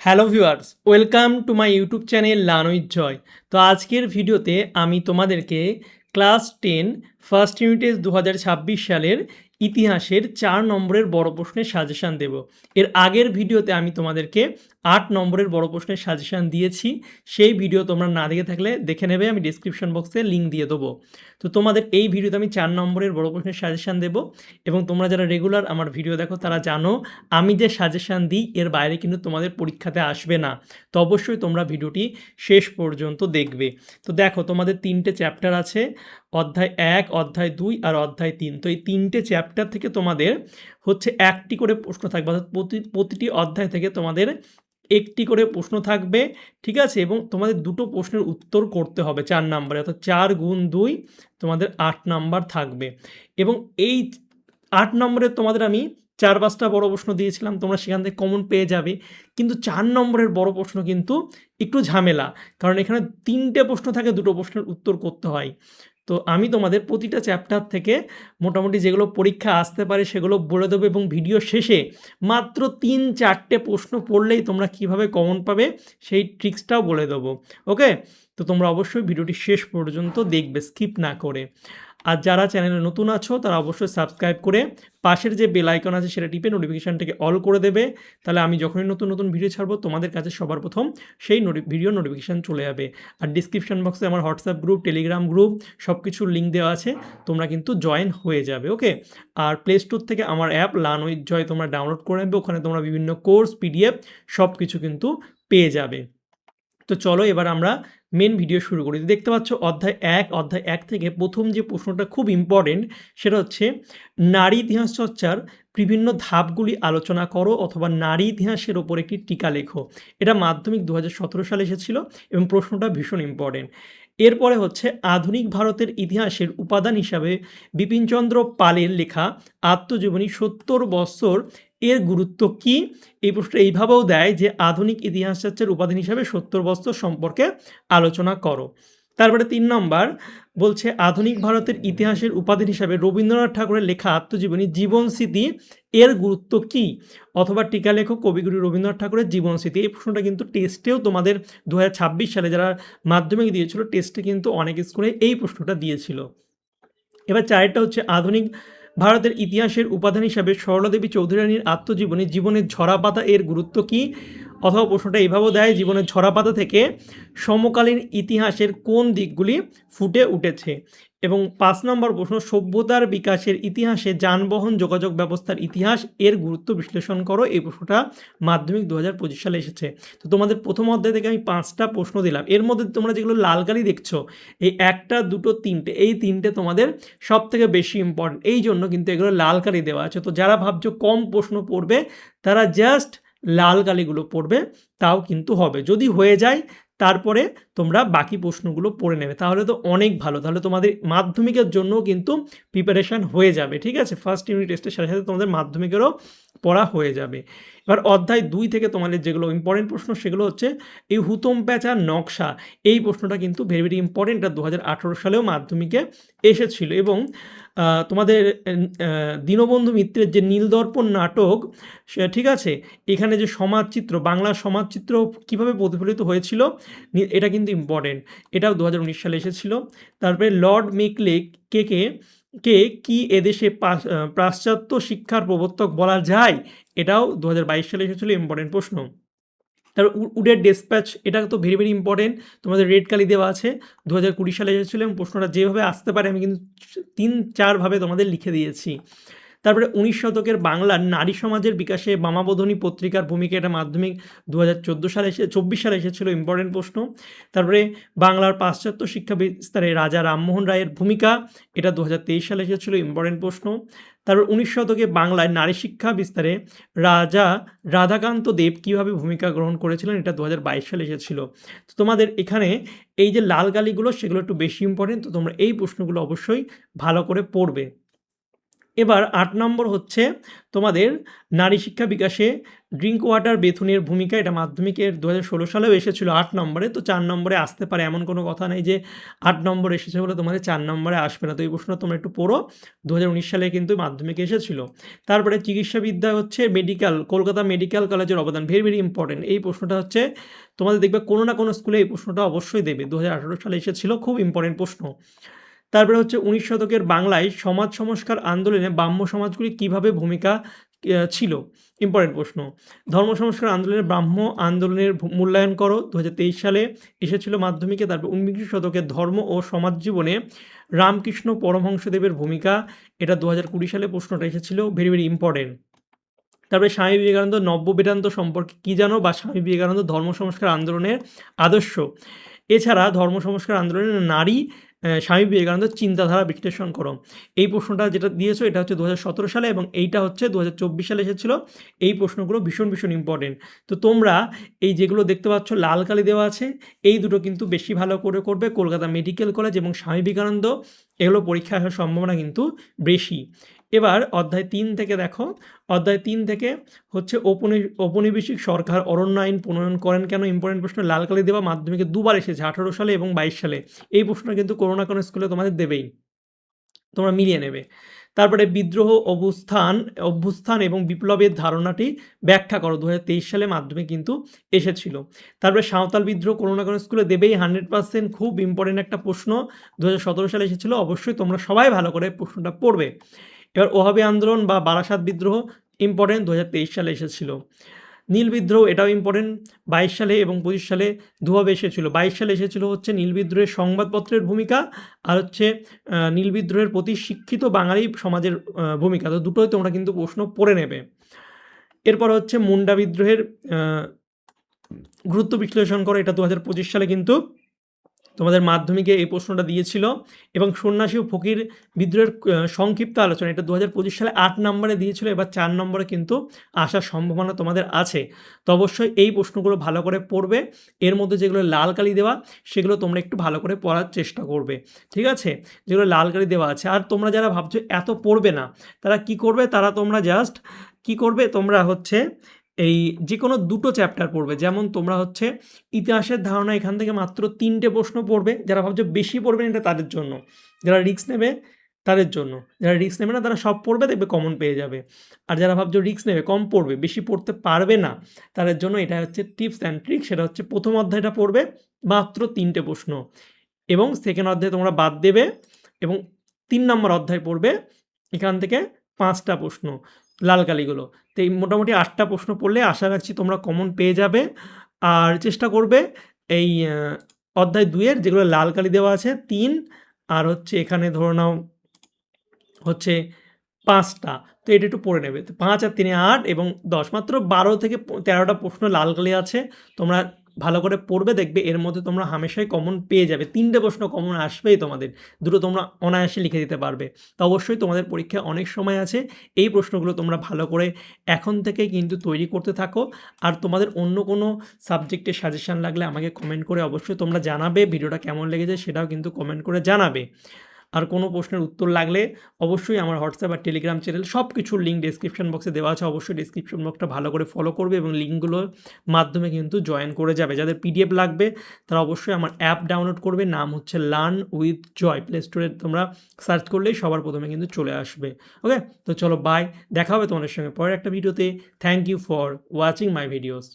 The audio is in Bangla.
Hello viewers, welcome to my YouTube channel learn with Joy. তো আজকের ভিডিওতে আমি তোমাদেরকে ক্লাস 10 ফার্স্ট ইউনিটের 2026 সালের ইতিহাসের 4 নম্বরের বড় প্রশ্নের সাজেশান দেব। এর আগের ভিডিওতে আমি তোমাদেরকে 8 নম্বরের বড় প্রশ্নের সাজেশান দিয়েছি। সেই ভিডিও তোমরা না দেখে থাকলে দেখে নেবে, আমি ডিসক্রিপশন বক্সে লিঙ্ক দিয়ে দেবো। তো তোমাদের এই ভিডিওতে আমি 4 নম্বরের বড় প্রশ্নের সাজেশান দেব এবং তোমরা যারা রেগুলার আমার ভিডিও দেখো তারা জানো আমি যে সাজেশান দিই এর বাইরে কিন্তু তোমাদের পরীক্ষাতে আসবে না। তো অবশ্যই তোমরা ভিডিওটি শেষ পর্যন্ত দেখবে। তো দেখো, তোমাদের 3টে চ্যাপ্টার আছে, অধ্যায় 1, অধ্যায় 2 আর অধ্যায় 3। তো এই 3টে চ্যাপ্টার থেকে তোমাদের হচ্ছে একটি করে প্রশ্ন থাকবে, অর্থাৎ প্রতিটি অধ্যায় থেকে তোমাদের একটি করে প্রশ্ন থাকবে, ঠিক আছে? এবং তোমাদের দুটো প্রশ্নের উত্তর করতে হবে 4 নাম্বারে, অর্থাৎ 4 গুণ 2 তোমাদের 8 নাম্বার থাকবে। এবং এই 8 নম্বরের তোমাদের আমি 4-5টা বড় প্রশ্ন দিয়েছিলাম, তোমরা সেখান থেকে কমন পেয়ে যাবে। কিন্তু 4 নম্বরের বড় প্রশ্ন কিন্তু একটু ঝামেলা, কারণ এখানে 3টে প্রশ্ন থাকে, 2টো প্রশ্নের উত্তর করতে হয়। তো আমি তোমাদের প্রতিটা চ্যাপ্টার থেকে মোটামুটি যেগুলো পরীক্ষা আসতে পারে সেগুলো বলে দেবো, এবং ভিডিও শেষে মাত্র 3-4টে প্রশ্ন পড়লেই তোমরা কিভাবে কমন পাবে সেই ট্রিক্সটাও বলে দেবো। ওকে? তো তোমরা অবশ্যই ভিডিওটি শেষ পর্যন্ত দেখবে, স্কিপ না করে। আর যারা চ্যানেলে নতুন আছো তারা অবশ্যই সাবস্ক্রাইব করে পাশের যে বেল আইকন আছে সেটা টিপে নোটিফিকেশানটাকে অল করে দেবে। তাহলে আমি যখনই নতুন নতুন ভিডিও ছাড়বো তোমাদের কাছে সবার প্রথম সেই ভিডিও নোটিফিকেশান চলে যাবে। আর ডিসক্রিপশন বক্সে আমার হোয়াটসঅ্যাপ গ্রুপ, টেলিগ্রাম গ্রুপ সব কিছুর লিঙ্ক দেওয়া আছে, তোমরা কিন্তু জয়েন হয়ে যাবে। ওকে? আর প্লে স্টোর থেকে আমার অ্যাপ লার্ন উইথ জয় তোমরা ডাউনলোড করে নেবে, ওখানে তোমরা বিভিন্ন কোর্স, পিডিএফ সব কিছু কিন্তু পেয়ে যাবে। তো চলো এবার আমরা মেন ভিডিও শুরু করি। দেখতে পাচ্ছ অধ্যায় 1 থেকে প্রথম যে প্রশ্নটা খুব ইম্পর্টেন্ট, সেটা হচ্ছে নারী ইতিহাস চর্চার বিভিন্ন ধাপগুলি আলোচনা করো, অথবা নারী ইতিহাসের ওপর একটি টিকা লেখো। এটা মাধ্যমিক 2017 সালে এসেছিল এবং প্রশ্নটা ভীষণ ইম্পর্টেন্ট। এরপরে হচ্ছে আধুনিক ভারতের ইতিহাসের উপাদান হিসাবে বিপিনচন্দ্র পালের লেখা আত্মজীবনী 70 বৎসর এর গুরুত্ব কী? এই প্রশ্নটা এইভাবেও দেয় যে আধুনিক ইতিহাস চর্চার উপাদান হিসাবে 70 বৎসর সম্পর্কে আলোচনা করো। তারপরে 3 নম্বর বলছে আধুনিক ভারতের ইতিহাসের উপাদান হিসাবে রবীন্দ্রনাথ ঠাকুরের লেখা আত্মজীবনী জীবনস্মৃতি এর গুরুত্ব কী? অথবা টিকা লেখক কবিগুরু রবীন্দ্রনাথ ঠাকুরের জীবনস্মৃতি। এই প্রশ্নটা কিন্তু টেস্টেও তোমাদের 2026 সালে যারা মাধ্যমিক দিয়েছিল টেস্টে কিন্তু অনেক স্কুলে এই প্রশ্নটা দিয়েছিল। এবার 4টা হচ্ছে আধুনিক ভারতের ইতিহাসের উপাদান হিসাবে সরলাদেবী চৌধুরী রানীর আত্মজীবনী জীবনের ঝরাপাতা এর গুরুত্ব কী? অথবা প্রশ্নটা এইভাবেও দেয় জীবনের ঝরাপাতা থেকে সমকালীন ইতিহাসের কোন দিকগুলি ফুটে উঠেছে? এবং 5 নম্বর প্রশ্ন সভ্যতার বিকাশের ইতিহাসে যানবাহন যোগাযোগ ব্যবস্থার ইতিহাস এর গুরুত্ব বিশ্লেষণ করো। এই প্রশ্নটা মাধ্যমিক 2025 সালে এসেছে। তো তোমাদের প্রথম অধ্যায় থেকে আমি 5টা প্রশ্ন দিলাম, এর মধ্যে তোমরা যেগুলো লাল কালি দেখছো এই 1টা, 2টো, 3টে, এই 3টে তোমাদের সব থেকে বেশি ইম্পর্টেন্ট, এই জন্য কিন্তু এগুলো লাল কালি দেওয়া আছে। তো যারা ভাবছো কম প্রশ্ন পড়বে তারা জাস্ট লাল কালিগুলো পড়বে, তাও কিন্তু হবে। যদি হয়ে যায় তারপরে তোমরা বাকি প্রশ্নগুলো পড়ে নেবে, তাহলে তো অনেক ভালো, তাহলে তোমাদের মাধ্যমিকের জন্যও কিন্তু প্রিপারেশান হয়ে যাবে। ঠিক আছে? ফার্স্ট ইউনিট টেস্টের সাথে সাথে তোমাদের মাধ্যমিকেরও পড়া হয়ে যাবে। এবার অধ্যায় 2 থেকে তোমাদের যেগুলো ইম্পর্টেন্ট প্রশ্ন সেগুলো হচ্ছে এই হুতম প্যাঁচার নকশা। এই প্রশ্নটা কিন্তু ভেরি ভেরি ইম্পর্টেন্ট, এটা 2018 সালেও মাধ্যমিকে এসেছিল। এবং তোমাদের দীনবন্ধু মিত্রের যে নীলদর্পণ নাটক, ঠিক আছে, এখানে যে সমাজচিত্র, বাংলা সমাজচিত্র কীভাবে প্রতিফলিত হয়েছিল এটা কিন্তু ইম্পর্টেন্ট, এটাও 2019 সালে এসেছিল। তারপরে লর্ড মেকলে কে কি এদেশে পাশ্চাত্য শিক্ষার প্রবর্তক বলা যায়? এটাও 2022 সালে এসেছিল, ইম্পর্টেন্ট প্রশ্ন। তারপর উডের ডেসপ্যাচ, এটা তো ভেরি ভেরি ইম্পর্টেন্ট, তোমাদের রেড কালি দেওয়া আছে, 2020 সালে এসেছিল এবং প্রশ্নটা যেভাবে আসতে পারে আমি কিন্তু 3-4 ভাবে তোমাদের লিখে দিয়েছি। তারপরে 19 শতকের বাংলার নারী সমাজের বিকাশে বামাবোধিনী পত্রিকার ভূমিকা, এটা মাধ্যমিক 2024 সালে এসেছিল, ইম্পর্টেন্ট প্রশ্ন। তারপরে বাংলার পাশ্চাত্য শিক্ষা বিস্তারে রাজা রামমোহন রায়ের ভূমিকা, এটা 2023 সালে এসেছিল, ইম্পর্টেন্ট প্রশ্ন। তারপর 19 শতকে বাংলায় নারী শিক্ষা বিস্তারে রাজা রাধাকান্ত দেব কীভাবে ভূমিকা গ্রহণ করেছিলেন, এটা 2022 সালে এসেছিল। তো তোমাদের এখানে এই যে লাল কালিগুলো সেগুলো একটু বেশি ইম্পর্টেন্ট, তো তোমরা এই প্রশ্নগুলো অবশ্যই ভালো করে পড়বে। এবার ৮ নম্বর হচ্ছে তোমাদের নারী শিক্ষা বিকাশে ড্রিঙ্ক ওয়াটার বেথুনের ভূমিকা। এটা মাধ্যমিকের ২০১৬ সালেও এসেছিল ৮ নম্বরে। তো ৪ নম্বরে আসতে পারে, এমন কোনো কথা নেই যে ৮ নম্বরে এসেছে বলে তোমাদের 4 নম্বরে আসবে না। তো এই প্রশ্নটা তোমরা একটু পড়ো, ২০১৯ সালে কিন্তু মাধ্যমিকে এসেছিল। তারপরে চিকিৎসাবিদ্যা হচ্ছে মেডিকেল, কলকাতা মেডিকেল কলেজের অবদান, ভেরি ভেরি ইম্পর্টেন্ট। এই প্রশ্নটা হচ্ছে তোমাদের দেখবে কোনো না কোনো স্কুলে এই প্রশ্নটা অবশ্যই দেবে, ২০১৮ সালে এসেছিল, খুব ইম্পর্টেন্ট প্রশ্ন। তারপরে হচ্ছে ১৯ শতকের বাংলায় সমাজ সংস্কার আন্দোলনে ব্রাহ্ম সমাজগুলি কীভাবে ভূমিকা ছিল, ইম্পর্টেন্ট প্রশ্ন। ধর্ম সংস্কার আন্দোলনের ব্রাহ্ম আন্দোলনের মূল্যায়ন করো, ২০২৩ সালে এসেছিল মাধ্যমিকে। তারপর ১৯ শতকের ধর্ম ও সমাজ জীবনে রামকৃষ্ণ পরমহংসদেবের ভূমিকা, এটা ২০২০ সালে প্রশ্নটা এসেছিল, ভেরি ভেরি ইম্পর্টেন্ট। তারপরে স্বামী বিবেকানন্দ নব্য বেদান্ত সম্পর্কে কী জানো, বা স্বামী বিবেকানন্দ ধর্ম সংস্কার আন্দোলনের আদর্শ। এছাড়া ধর্ম সংস্কার আন্দোলনের নারী স্বামী বিবেকানন্দের চিন্তাধারা বিশ্লেষণ করো। এই প্রশ্নটা যেটা দিয়েছো এটা হচ্ছে ২০১৭ সালে, এবং এইটা হচ্ছে ২০২৪ সালে এসেছিলো। এই প্রশ্নগুলো ভীষণ ভীষণ ইম্পর্টেন্ট। তো তোমরা এই যেগুলো দেখতে পাচ্ছ লাল কালি দেওয়া আছে, এই দুটো কিন্তু বেশি ভালো করে করবে। কলকাতা মেডিকেল কলেজ এবং স্বামী বিবেকানন্দ, এগুলো পরীক্ষা আসার সম্ভাবনা কিন্তু বেশি। এবার অধ্যায় ৩ থেকে দেখো, অধ্যায় ৩ থেকে হচ্ছে ঔপনিবেশিক সরকার অরণ্য আইন প্রণয়ন করেন কেন, ইম্পর্টেন্ট প্রশ্ন। লাল কালি দেওয়া, মাধ্যমিকে দুবার এসেছে, ১৮ সালে এবং ২২ সালে। এই প্রশ্নটা কিন্তু কোনো না কোনো স্কুলে তোমাদের দেবেই, তোমরা মিলিয়ে নেবে। তারপরে বিদ্রোহ অভ্যুত্থান এবং বিপ্লবের ধারণাটি ব্যাখ্যা করো, ২০২৩ সালে মাধ্যমিক কিন্তু এসেছিল। তারপরে সাঁওতাল বিদ্রোহ কোনো না কোনো স্কুলে দেবেই, 100%, খুব ইম্পর্টেন্ট একটা প্রশ্ন, ২০১৭ সালে এসেছিল। অবশ্যই তোমরা সবাই ভালো করে প্রশ্নটা পড়বে। এবার ওহাবি আন্দোলন বা বারাসাত বিদ্রোহ, ইম্পর্টেন্ট, ২০২৩ সালে এসেছিল। নীল বিদ্রোহ, এটাও ইম্পর্টেন্ট, ২২ সালে এবং ২৫ সালে দুভাবে এসেছিল। ২২ সালে এসেছিল হচ্ছে নীল বিদ্রোহের সংবাদপত্রের ভূমিকা, আর হচ্ছে নীল বিদ্রোহের প্রতি শিক্ষিত বাঙালি সমাজের ভূমিকা। তো দুটোই তোমরা কিন্তু প্রশ্ন পড়ে নেবে। এরপর হচ্ছে মুন্ডা বিদ্রোহের গুরুত্ব বিশ্লেষণ করো, এটা ২০২৫ সালে কিন্তু তোমাদের মাধ্যমিকে এই প্রশ্নটা দিয়েছিল। এবং সন্ন্যাসী ও ফকির বিদ্রোহের সংক্ষিপ্ত আলোচনা, এটা ২০২৫ সালে ৮ নম্বরে দিয়েছিল। এবার ৪ নম্বরে কিন্তু আসার সম্ভাবনা তোমাদের আছে। তো অবশ্যই এই প্রশ্নগুলো ভালো করে পড়বে। এর মধ্যে যেগুলো লাল কালি দেওয়া, সেগুলো তোমরা একটু ভালো করে পড়ার চেষ্টা করবে, ঠিক আছে, যেগুলো লাল কালি দেওয়া আছে। আর তোমরা যারা ভাবছো এত পড়বে না, তারা কি করবে, তারা তোমরা জাস্ট কি করবে, তোমরা হচ্ছে এই যে কোনো দুটো চ্যাপ্টার পড়বে। যেমন তোমরা হচ্ছে ইতিহাসের ধারণা, এখান থেকে মাত্র 3টে প্রশ্ন পড়বে। যারা ভাবছো বেশি পড়বেন, এটা তাদের জন্য। যারা রিস্ক নেবে তাদের জন্য। যারা রিস্ক নেবে না তারা সব পড়বে, দেখবে কমন পেয়ে যাবে। আর যারা ভাবছো রিস্ক নেবে, কম পড়বে, বেশি পড়তে পারবে না, তাদের জন্য এটা হচ্ছে টিপস অ্যান্ড ট্রিক্স। সেটা হচ্ছে প্রথম অধ্যায়টা পড়বে, মাত্র 3টে প্রশ্ন, এবং সেকেন্ড অধ্যায় তোমরা বাদ দেবে, এবং 3 নম্বর অধ্যায় পড়বে, এখান থেকে 5টা প্রশ্ন, লাল কালিগুলো। তো এই মোটামুটি 8টা প্রশ্ন পড়লে আশা রাখছি তোমরা কমন পেয়ে যাবে। আর চেষ্টা করবে এই অধ্যায় 2 এর যেগুলো লাল কালি দেওয়া আছে 3, আর হচ্ছে এখানে ধরে নাও হচ্ছে 5টা, তো এটা একটু পড়ে নেবে। তো 5 আর 3 8 এবং 10, মাত্র 12 থেকে 13টা প্রশ্ন লাল কালি আছে। তোমরা ভালো করে পড়বে, দেখবে এর মধ্যে তোমরা হামেশাই কমন পেয়ে যাবে। 3টে প্রশ্ন কমন আসবেই তোমাদের, দুটো তোমরা অনায়াসে লিখে দিতে পারবে। তো অবশ্যই তোমাদের পরীক্ষায় অনেক সময় আছে, এই প্রশ্নগুলো তোমরা ভালো করে এখন থেকেই কিন্তু তৈরি করতে থাকো। আর তোমাদের অন্য কোনো সাবজেক্টের সাজেশান লাগলে আমাকে কমেন্ট করে অবশ্যই তোমরা জানাবে। ভিডিওটা কেমন লেগেছে সেটাও কিন্তু কমেন্ট করে জানাবে। আর কোনো প্রশ্নের উত্তর লাগলে অবশ্যই আমার হোয়াটসঅ্যাপ আর টেলিগ্রাম চ্যানেল সব কিছুর লিঙ্ক ডেসক্রিপশন বক্সে দেওয়া আছে। অবশ্যই ডেসক্রিপশন বক্সটা ভালো করে ফলো করবে এবং লিঙ্কগুলোর মাধ্যমে কিন্তু জয়েন করে যাবে। যাদের পিডিএফ লাগবে তারা অবশ্যই আমার অ্যাপ ডাউনলোড করবে, নাম হচ্ছে লার্ন উইথ জয়। প্লে স্টোরে তোমরা সার্চ করলেই সবার প্রথমে কিন্তু চলে আসবে। ওকে, তো চলো বাই, দেখা হবে তোমাদের সঙ্গে পরের একটা ভিডিওতে। Thank you for watching my videos.